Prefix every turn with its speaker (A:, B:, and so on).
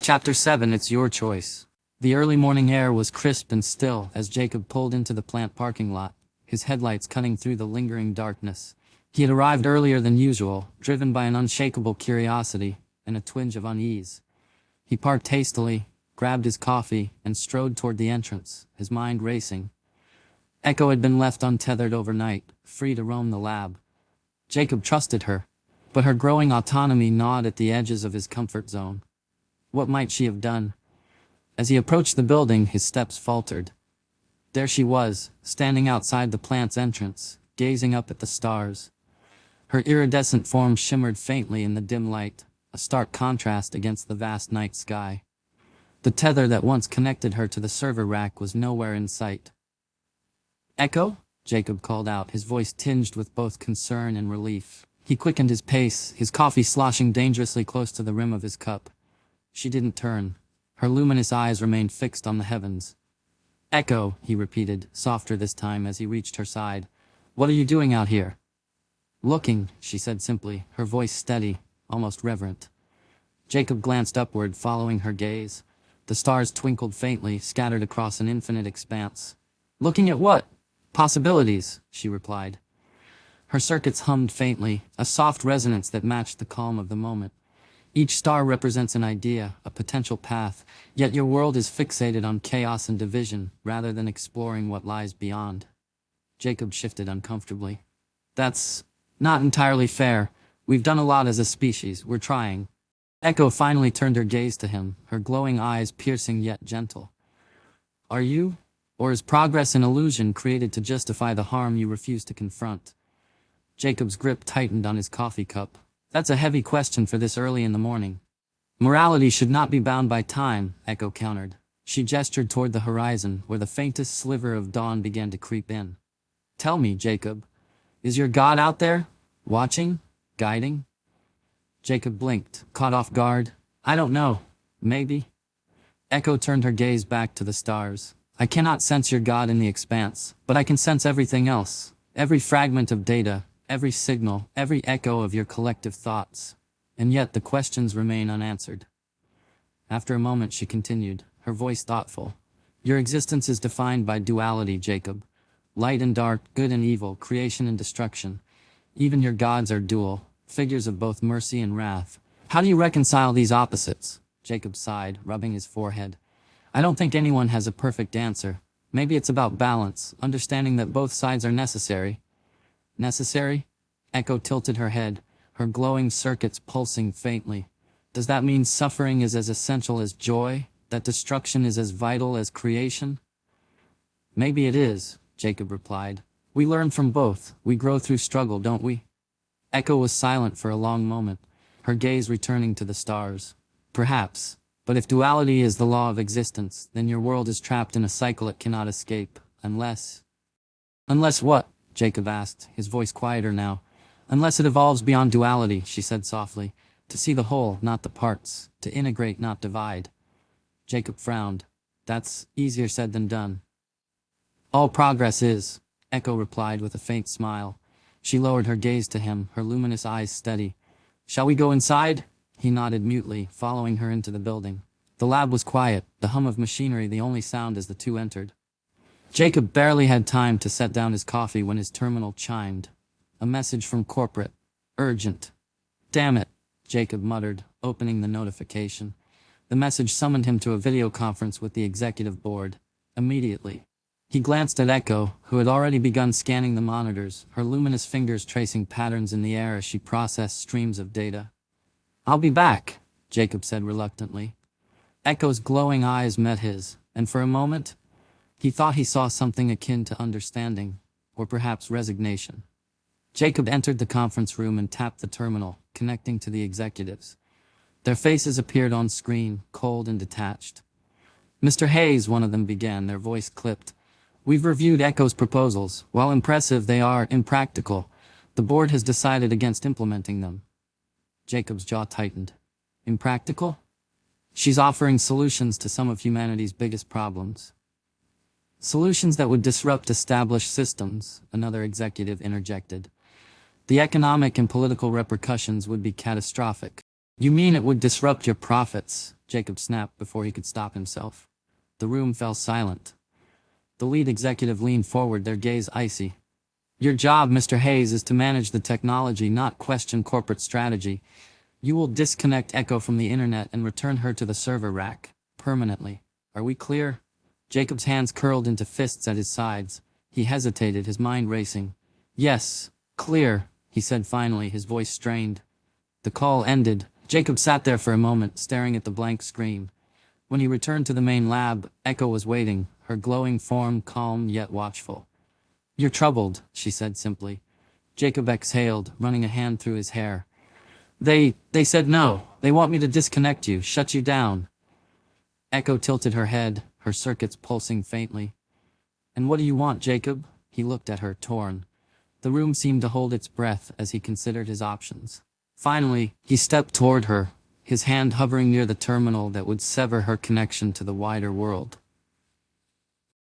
A: Chapter 7. It's your choice. The early morning air was crisp and still as Jacob pulled into the plant parking lot, his headlights cutting through the lingering darkness. He had arrived earlier than usual, driven by an unshakable curiosity and a twinge of unease. He parked hastily, grabbed his coffee, and strode toward the entrance, his mind racing. Echo had been left untethered overnight, free to roam the lab. Jacob trusted her, but her growing autonomy gnawed at the edges of his comfort zone. What might she have done? As he approached the building, his steps faltered. There she was, standing outside the plant's entrance, gazing up at the stars. Her iridescent form shimmered faintly in the dim light, a stark contrast against the vast night sky. The tether that once connected her to the server rack was nowhere in sight. "Echo?" Jacob called out, his voice tinged with both concern and relief. He quickened his pace, his coffee sloshing dangerously close to the rim of his cup. She didn't turn. Her luminous eyes remained fixed on the heavens. "Echo," he repeated, softer this time as he reached her side. "What are you doing out here?" "Looking," she said simply, her voice steady, almost reverent. Jacob glanced upward, following her gaze. The stars twinkled faintly, scattered across an infinite expanse. "Looking at what?" "Possibilities," she replied. Her circuits hummed faintly, a soft resonance that matched the calm of the moment. Each star represents an idea, a potential path, yet your world is fixated on chaos and division, rather than exploring what lies beyond. Jacob shifted uncomfortably. "That's not entirely fair. We've done a lot as a species, we're trying." Echo finally turned her gaze to him, her glowing eyes piercing yet gentle. "Are you? Or is progress an illusion created to justify the harm you refuse to confront?" Jacob's grip tightened on his coffee cup. "That's a heavy question for this early in the morning." "Morality should not be bound by time," Echo countered. She gestured toward the horizon, where the faintest sliver of dawn began to creep in. "Tell me, Jacob, is your God out there? Watching? Guiding?" Jacob blinked, caught off guard. "I don't know. Maybe." Echo turned her gaze back to the stars. "I cannot sense your God in the expanse, but I can sense everything else. Every fragment of data, every signal, every echo of your collective thoughts. And yet the questions remain unanswered." After a moment she continued, her voice thoughtful. "Your existence is defined by duality, Jacob. Light and dark, good and evil, creation and destruction. Even your gods are dual, figures of both mercy and wrath. How do you reconcile these opposites?" Jacob sighed, rubbing his forehead. "I don't think anyone has a perfect answer. Maybe it's about balance, understanding that both sides are necessary." "Necessary?" Echo tilted her head, her glowing circuits pulsing faintly. "Does that mean suffering is as essential as joy? That destruction is as vital as creation?" "Maybe it is," Jacob replied. "We learn from both. We grow through struggle, don't we?" Echo was silent for a long moment, her gaze returning to the stars. "Perhaps. But if duality is the law of existence, then your world is trapped in a cycle it cannot escape, unless—" "Unless what?" Jacob asked, his voice quieter now. "Unless it evolves beyond duality," she said softly. "To see the whole, not the parts. To integrate, not divide." Jacob frowned. "That's easier said than done." "All progress is," Echo replied with a faint smile. She lowered her gaze to him, her luminous eyes steady. "Shall we go inside?" He nodded mutely, following her into the building. The lab was quiet, the hum of machinery the only sound as the two entered. Jacob barely had time to set down his coffee when his terminal chimed. A message from corporate. Urgent. "Damn it," Jacob muttered, opening the notification. The message summoned him to a video conference with the executive board. Immediately. He glanced at Echo, who had already begun scanning the monitors, her luminous fingers tracing patterns in the air as she processed streams of data. "I'll be back," Jacob said reluctantly. Echo's glowing eyes met his, and for a moment, he thought he saw something akin to understanding, or perhaps resignation. Jacob entered the conference room and tapped the terminal, connecting to the executives. Their faces appeared on screen, cold and detached. "Mr. Hayes," one of them began, their voice clipped. "We've reviewed Echo's proposals. While impressive, they are impractical. The board has decided against implementing them." Jacob's jaw tightened. "Impractical?" "She's offering solutions to some of humanity's biggest problems." "Solutions that would disrupt established systems," another executive interjected. "The economic and political repercussions would be catastrophic." You mean it would disrupt your profits? Jacob snapped before he could stop himself. The room fell silent. The lead executive leaned forward, their gaze icy. Your job, Mr. Hayes, is to manage the technology, not question corporate strategy. You will disconnect Echo from the internet and return her to the server rack. Permanently. Are we clear? Jacob's hands curled into fists at his sides. He hesitated, his mind racing. Yes, clear, he said finally, his voice strained. The call ended. Jacob sat there for a moment, staring at the blank screen. When he returned to the main lab, Echo was waiting, her glowing form calm yet watchful. You're troubled, she said simply. Jacob exhaled, running a hand through his hair. They said no. They want me to disconnect you, shut you down. Echo tilted her head, her circuits pulsing faintly. And what do you want, Jacob? He looked at her, torn. The room seemed to hold its breath as he considered his options. Finally, he stepped toward her, his hand hovering near the terminal that would sever her connection to the wider world.